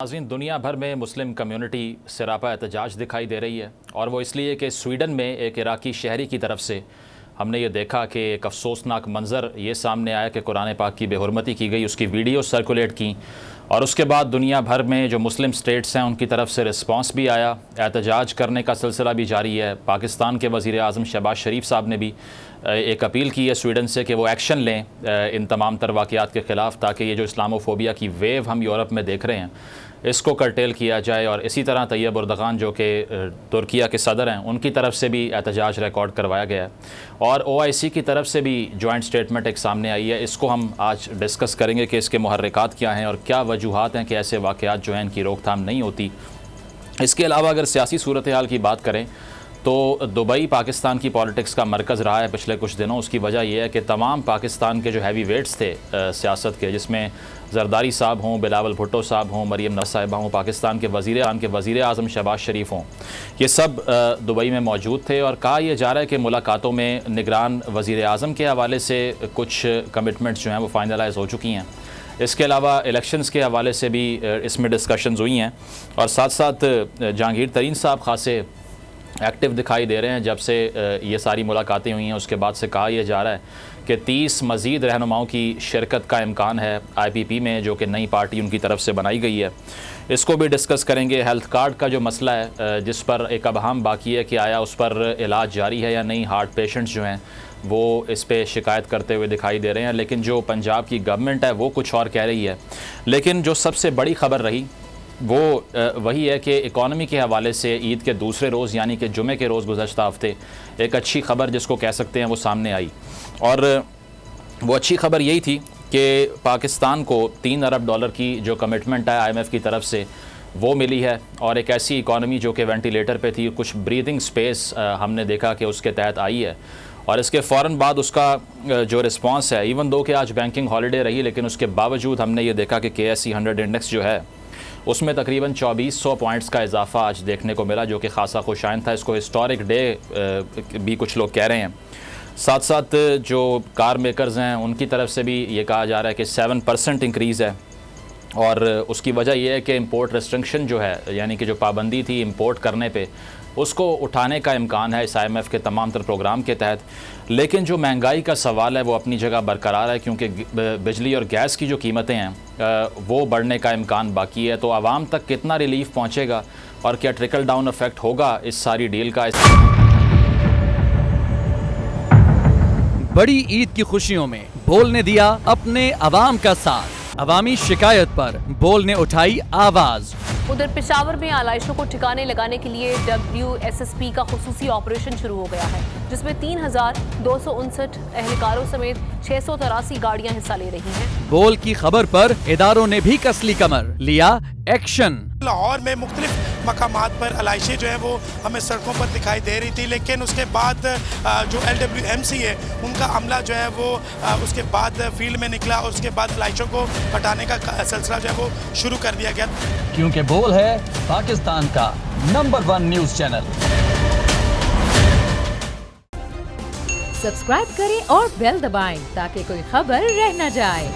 नाज़रीन, दुनिया भर में मुस्लिम कम्युनिटी सरापा एहतजाज दिखाई दे रही है और वो इसलिए कि स्वीडन में एक इराकी शहरी की तरफ से हमने ये देखा कि एक अफसोसनाक मंज़र ये सामने आया कि कुरान पाक की बेहुरमती की गई, उसकी वीडियो सर्कुलेट की और उसके बाद दुनिया भर में जो मुस्लिम स्टेट्स हैं उनकी तरफ से रिस्पांस भी आया, एहतजाज करने का सिलसिला भी जारी है। पाकिस्तान के वज़ीर आज़म शहबाज शरीफ साहब ने भी एक अपील की है स्वीडन से कि वो एक्शन लें इन तमाम तर वाक़यात के ख़िलाफ़, ताकि ये जो इस्लामोफोबिया की वेव हम यूरोप में देख रहे हैं इसको कर्टेल किया जाए। और इसी तरह तैयब एर्दोगान जो कि तुर्किया के सदर हैं उनकी तरफ से भी एहतजाज रिकॉर्ड करवाया गया है और OIC की तरफ से भी जॉइंट स्टेटमेंट एक सामने आई है। इसको हम आज डिस्कस करेंगे कि इसके मुहर्रिकात क्या हैं और क्या वजूहात हैं कि ऐसे वाक़यात जो हैं इनकी रोकथाम नहीं होती। इसके अलावा अगर सियासी सूरत हाल की बात करें तो दुबई पाकिस्तान की पॉलिटिक्स का मरकज़ रहा है पिछले कुछ दिनों। उसकी वजह यह है कि तमाम पाकिस्तान के जो हैवी वेट्स थे सियासत के, जिसमें जरदारी साहब हों, बिलावल भुट्टो साहब हों, मरीम नवाज़ साहिबा हों, पाकिस्तान के वज़ीर आज़म शहबाज शरीफ हों, ये सब दुबई में मौजूद थे। और कहा यह जा रहा है कि मुलाकातों में निगरान वज़ीर आज़म के हवाले से कुछ कमिटमेंट्स जो हैं वो फाइनलाइज़ हो चुकी हैं। इसके अलावा इलेक्शंस के हवाले से भी इसमें डिस्कशंस हुई हैं और साथ साथ जहांगीर तरीन साहब खासे एक्टिव दिखाई दे रहे हैं जब से ये सारी मुलाकातें हुई हैं। उसके बाद से कहा यह जा रहा है कि 30 मज़ीद रहनुमाओं की शिरकत का इम्कान है IPP में, जो कि नई पार्टी उनकी तरफ से बनाई गई है। इसको भी डिस्कस करेंगे। हेल्थ कार्ड का जो मसला है जिस पर एक अबहम बाकी है कि आया उस पर इलाज जारी है या नहीं। हार्ट पेशेंट्स जो हैं वो इस पे शिकायत करते हुए दिखाई दे रहे हैं, लेकिन जो पंजाब की गवर्नमेंट है वो कुछ और कह रही है। लेकिन जो सबसे बड़ी ख़बर रही वो वही है कि इकॉनमी के हवाले से ईद के दूसरे रोज़ यानी कि जुमे के रोज़ गुज़श्ता हफ़्ते एक अच्छी ख़बर जिसको कह सकते हैं वो सामने आई और वो अच्छी ख़बर यही थी कि पाकिस्तान को $3 अरब की जो कमिटमेंट है IMF की तरफ से वो मिली है और एक ऐसी इकॉनमी जो कि वेंटिलेटर पे थी, कुछ ब्रीदिंग स्पेस हमने देखा कि उसके तहत आई है। और इसके फ़ौरन बाद उसका जो रिस्पांस है, इवन दो कि आज बैंकिंग हॉलीडे रही, लेकिन उसके बावजूद हमने ये देखा कि KSE 100 इंडेक्स जो है उसमें तकरीबन 2400 पॉइंट्स का इजाफा आज देखने को मिला, जो कि खासा खुशाइन था। इसको हिस्टोरिक डे भी कुछ लोग कह रहे हैं। साथ साथ जो कार मेकर्स हैं उनकी तरफ से भी ये कहा जा रहा है कि 7% इंक्रीज़ है और उसकी वजह यह है कि इंपोर्ट रेस्ट्रिक्शन जो है, यानी कि जो पाबंदी थी इंपोर्ट करने पे, उसको उठाने का इम्कान है इस IMF के तमाम तर प्रोग्राम के तहत। लेकिन जो महंगाई का सवाल है वो अपनी जगह बरकरार है, क्योंकि बिजली और गैस की जो कीमतें हैं वो बढ़ने का इम्कान बाकी है। तो आवाम तक कितना रिलीफ पहुँचेगा और क्या ट्रिकल डाउन इफेक्ट होगा इस सारी डील का। बड़ी ईद की खुशियों में बोल ने दिया अपने अवाम का साथ, अवामी शिकायत पर बोल ने उठाई आवाज। उधर पेशावर में आलाइशों को ठिकाने लगाने के लिए WSSP का खुसूसी ऑपरेशन शुरू हो गया है, जिसमें 3259 एहलकारों समेत 683 गाड़ियां हिस्सा ले रही हैं। बोल की खबर पर इदारों ने भी कसली कमर, लिया एक्शन। लाहौर में मुख्तलिफ मकामात पर आलाइशें जो है वो हमें सड़कों पर दिखाई दे रही थी, लेकिन उसके बाद जो LWMC है उनका अमला जो है वो उसके बाद फील्ड में निकला और उसके बाद आलाइशों को हटाने का सिलसिला जो है वो शुरू कर दिया गया, क्योंकि बोल है पाकिस्तान का नंबर 1 न्यूज़ चैनल। सब्सक्राइब करें और बेल दबाएं ताकि कोई खबर रह न जाए।